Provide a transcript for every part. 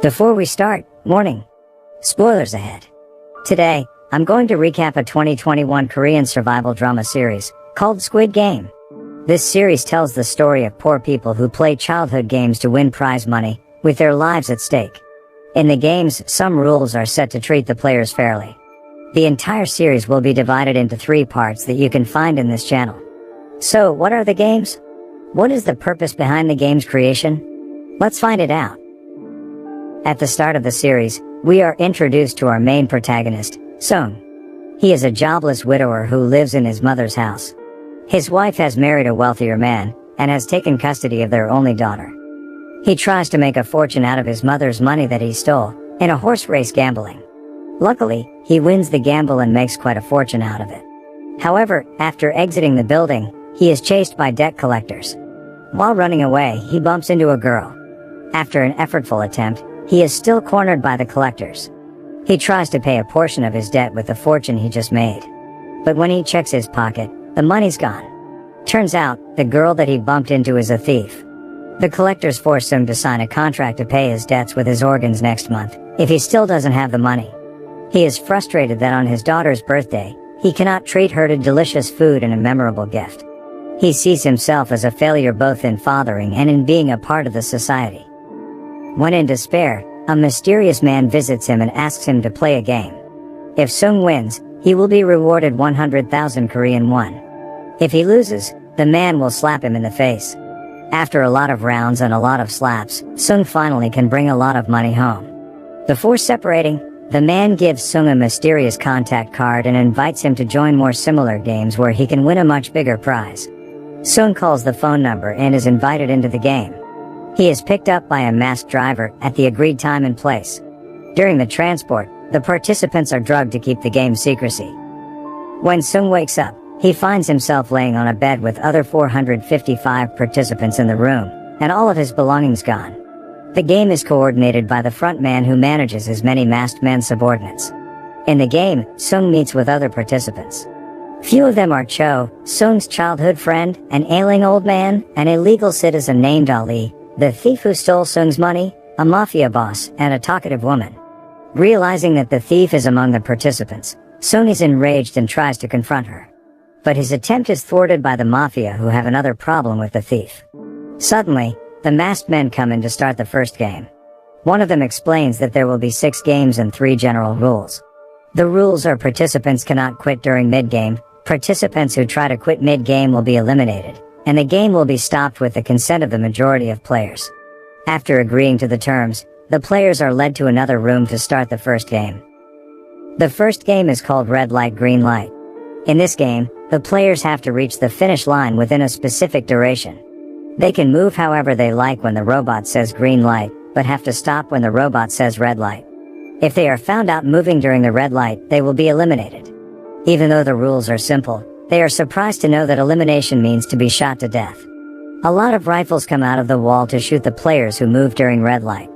Before we start, warning. Spoilers ahead. Today, I'm going to recap a 2021 Korean survival drama series called Squid Game. This series tells the story of poor people who play childhood games to win prize money, with their lives at stake. In the games, some rules are set to treat the players fairly. The entire series will be divided into 3 parts that you can find in this channel. So, what are the games? What is the purpose behind the game's creation? Let's find it out. At the start of the series, we are introduced to our main protagonist, Sung. He is a jobless widower who lives in his mother's house. His wife has married a wealthier man, and has taken custody of their only daughter. He tries to make a fortune out of his mother's money that he stole, in a horse race gambling. Luckily, he wins the gamble and makes quite a fortune out of it. However, after exiting the building, he is chased by debt collectors. While running away, he bumps into a girl. After an effortful attempt, he is still cornered by the collectors. He tries to pay a portion of his debt with the fortune he just made. But when he checks his pocket, the money's gone. Turns out, the girl that he bumped into is a thief. The collectors force him to sign a contract to pay his debts with his organs next month, if he still doesn't have the money. He is frustrated that on his daughter's birthday, he cannot treat her to delicious food and a memorable gift. He sees himself as a failure both in fathering and in being a part of the society. When in despair, a mysterious man visits him and asks him to play a game. If Sung wins, he will be rewarded 100,000 Korean won. If he loses, the man will slap him in the face. After a lot of rounds and a lot of slaps, Sung finally can bring a lot of money home. Before separating, the man gives Sung a mysterious contact card and invites him to join more similar games where he can win a much bigger prize. Sung calls the phone number and is invited into the game. He is picked up by a masked driver at the agreed time and place. During the transport, the participants are drugged to keep the game's secrecy. When Sung wakes up, he finds himself laying on a bed with other 455 participants in the room, and all of his belongings gone. The game is coordinated by the front man who manages his many masked men subordinates. In the game, Sung meets with other participants. Few of them are Cho, Sung's childhood friend, an ailing old man, an illegal citizen named Ali, the thief who stole Sung's money, a mafia boss, and a talkative woman. Realizing that the thief is among the participants, Sung is enraged and tries to confront her. But his attempt is thwarted by the mafia who have another problem with the thief. Suddenly, the masked men come in to start the first game. One of them explains that there will be 6 games and 3 general rules. The rules are participants cannot quit during mid-game, participants who try to quit mid-game will be eliminated, and the game will be stopped with the consent of the majority of players. After agreeing to the terms, the players are led to another room to start the first game. The first game is called Red Light Green Light. In this game, the players have to reach the finish line within a specific duration. They can move however they like when the robot says green light, but have to stop when the robot says red light. If they are found out moving during the red light, they will be eliminated. Even though the rules are simple, they are surprised to know that elimination means to be shot to death. A lot of rifles come out of the wall to shoot the players who move during red light.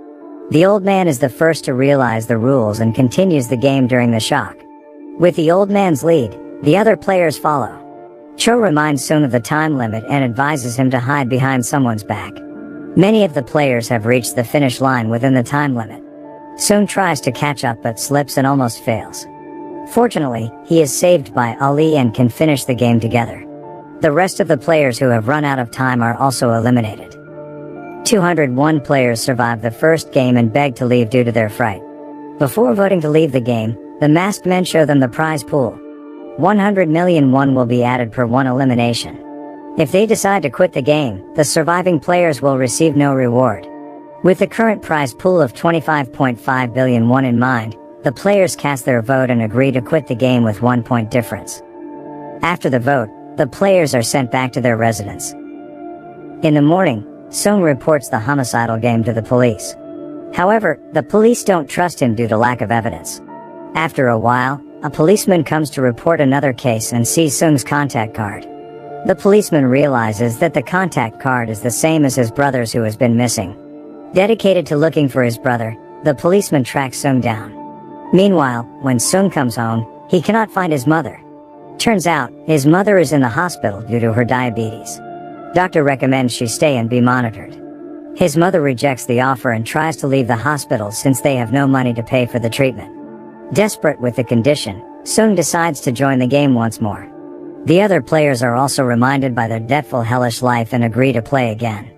The old man is the first to realize the rules and continues the game during the shock. With the old man's lead, the other players follow. Cho reminds Sung of the time limit and advises him to hide behind someone's back. Many of the players have reached the finish line within the time limit. Sung tries to catch up but slips and almost fails. Fortunately, he is saved by Ali and can finish the game together. The rest of the players who have run out of time are also eliminated. 201 players survive the first game and beg to leave due to their fright. Before voting to leave the game, the masked men show them the prize pool. 100 million won will be added per one elimination. If they decide to quit the game, the surviving players will receive no reward. With the current prize pool of 25.5 billion won in mind, the players cast their vote and agree to quit the game with 1 point difference. After the vote, the players are sent back to their residence. In the morning, Sung reports the homicidal game to the police. However, the police don't trust him due to lack of evidence. After a while, a policeman comes to report another case and sees Sung's contact card. The policeman realizes that the contact card is the same as his brother's who has been missing. Dedicated to looking for his brother, the policeman tracks Sung down. Meanwhile, when Sung comes home, he cannot find his mother. Turns out, his mother is in the hospital due to her diabetes. Doctor recommends she stay and be monitored. His mother rejects the offer and tries to leave the hospital since they have no money to pay for the treatment. Desperate with the condition, Sung decides to join the game once more. The other players are also reminded by their debtful hellish life and agree to play again.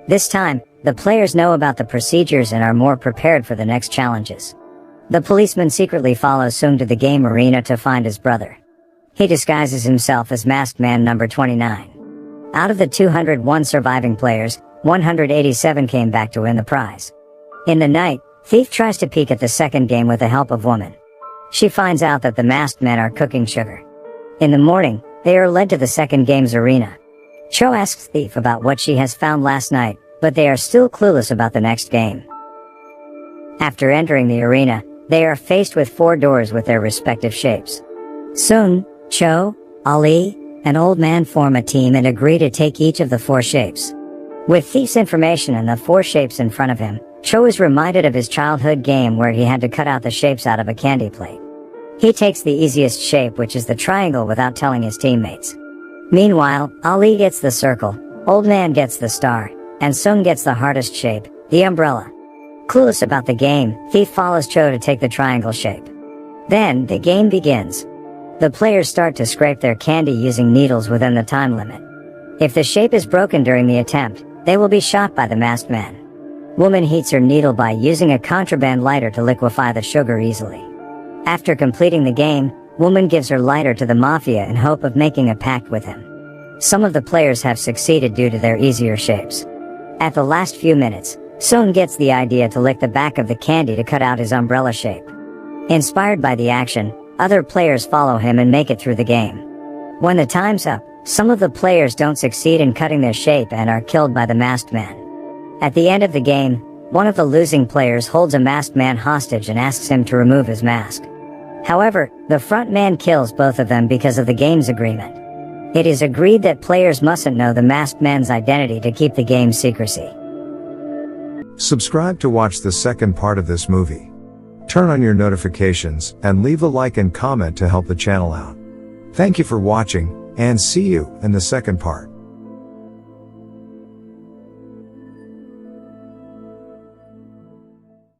This time, the players know about the procedures and are more prepared for the next challenges. The policeman secretly follows Sung to the game arena to find his brother. He disguises himself as Masked Man number 29. Out of the 201 surviving players, 187 came back to win the prize. In the night, Thief tries to peek at the second game with the help of Woman. She finds out that the masked men are cooking sugar. In the morning, they are led to the second game's arena. Cho asks Thief about what she has found last night, but they are still clueless about the next game. After entering the arena, they are faced with 4 doors with their respective shapes. Sung, Cho, Ali, and Old Man form a team and agree to take each of the 4 shapes. With Thief's information and the 4 shapes in front of him, Cho is reminded of his childhood game where he had to cut out the shapes out of a candy plate. He takes the easiest shape, which is the triangle, without telling his teammates. Meanwhile, Ali gets the circle, Old Man gets the star, and Sung gets the hardest shape, the umbrella. Clueless about the game, Thief follows Cho to take the triangle shape. Then, the game begins. The players start to scrape their candy using needles within the time limit. If the shape is broken during the attempt, they will be shot by the masked man. Woman heats her needle by using a contraband lighter to liquefy the sugar easily. After completing the game, Woman gives her lighter to the Mafia in hope of making a pact with him. Some of the players have succeeded due to their easier shapes. At the last few minutes, Sung gets the idea to lick the back of the candy to cut out his umbrella shape. Inspired by the action, other players follow him and make it through the game. When the time's up, some of the players don't succeed in cutting their shape and are killed by the masked man. At the end of the game, one of the losing players holds a masked man hostage and asks him to remove his mask. However, the front man kills both of them because of the game's agreement. It is agreed that players mustn't know the masked man's identity to keep the game's secrecy. Subscribe to watch the second part of this movie. Turn on your notifications and leave a like and comment to help the channel out. Thank you for watching, and see you in the second part.